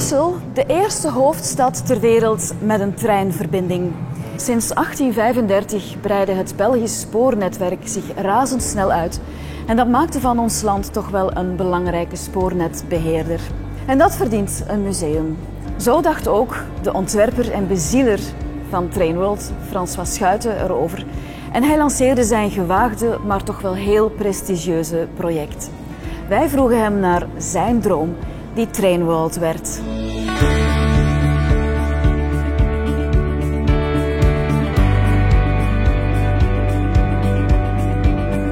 Brussel, de eerste hoofdstad ter wereld met een treinverbinding. Sinds 1835 breidde het Belgisch spoornetwerk zich razendsnel uit. En dat maakte van ons land toch wel een belangrijke spoornetbeheerder. En dat verdient een museum. Zo dacht ook de ontwerper en bezieler van Trainworld, François Schuiten, erover. En hij lanceerde zijn gewaagde, maar toch wel heel prestigieuze project. Wij vroegen hem naar zijn droom, die Trainworld werd.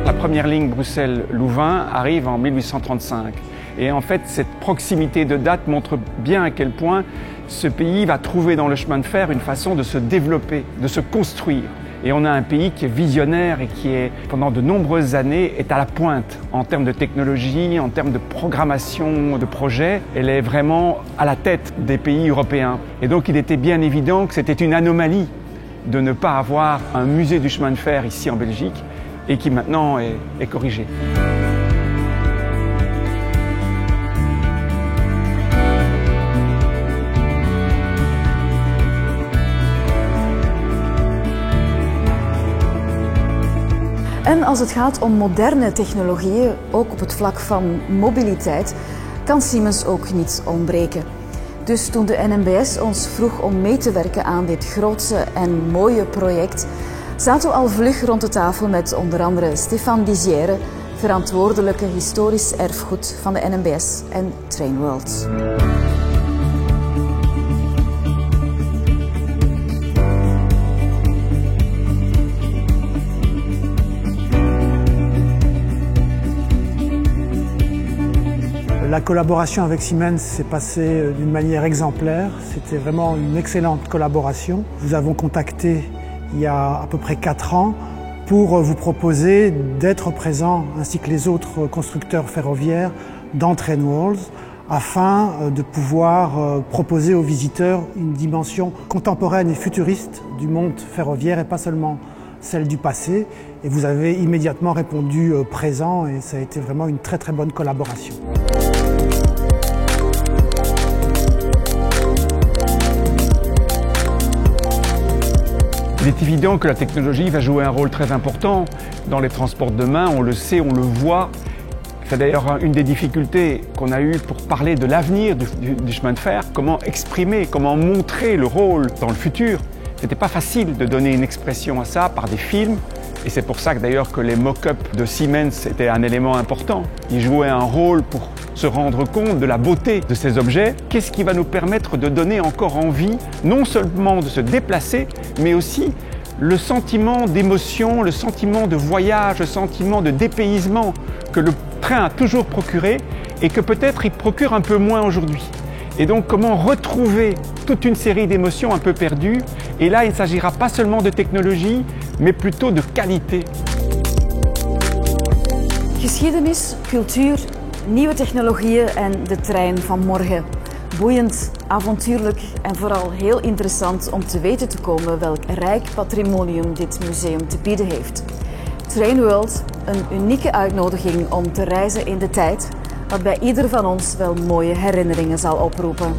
La première ligne Bruxelles-Louvain arrive en 1835. Et en fait, cette proximité de date montre bien à quel point ce pays va trouver dans le chemin de fer une façon de se développer, de se construire. Et on a un pays qui est visionnaire et qui, pendant de nombreuses années, est à la pointe en termes de technologie, en termes de programmation de projets. Elle est vraiment à la tête des pays européens. Et donc il était bien évident que c'était une anomalie de ne pas avoir un musée du chemin de fer ici en Belgique et qui maintenant est corrigé. En als het gaat om moderne technologieën, ook op het vlak van mobiliteit, kan Siemens ook niet ontbreken. Dus toen de NMBS ons vroeg om mee te werken aan dit grootse en mooie project, zaten we al vlug rond de tafel met onder andere Stéphane Dizière, verantwoordelijke historisch erfgoed van de NMBS en Trainworld. La collaboration avec Siemens s'est passée d'une manière exemplaire. C'était vraiment une excellente collaboration. Nous avons contacté il y a à peu près 4 ans pour vous proposer d'être présents, ainsi que les autres constructeurs ferroviaires, dans Trainworld, afin de pouvoir proposer aux visiteurs une dimension contemporaine et futuriste du monde ferroviaire et pas seulement celle du passé. Et vous avez immédiatement répondu présent et ça a été vraiment une très très bonne collaboration. Il est évident que la technologie va jouer un rôle très important dans les transports de demain, on le sait, on le voit. C'est d'ailleurs une des difficultés qu'on a eues pour parler de l'avenir du chemin de fer, comment exprimer, comment montrer le rôle dans le futur. C'était pas facile de donner une expression à ça par des films, et c'est pour ça que d'ailleurs que les mock-ups de Siemens étaient un élément important. Ils jouaient un rôle pour se rendre compte de la beauté de ces objets. Qu'est-ce qui va nous permettre de donner encore envie, non seulement de se déplacer, mais aussi le sentiment d'émotion, le sentiment de voyage, le sentiment de dépaysement que le train a toujours procuré et que peut-être il procure un peu moins aujourd'hui. Et donc comment retrouver toute une série d'émotions un peu perdues. Et là, il ne s'agira pas seulement de technologie, mais plutôt de qualité. Geschiedenis, cultuur, nieuwe technologieën en de trein van morgen. Boeiend, avontuurlijk en vooral heel interessant om te weten te komen welk rijk patrimonium dit museum te bieden heeft. Trainworld, een unieke uitnodiging om te reizen in de tijd, wat bij ieder van ons wel mooie herinneringen zal oproepen.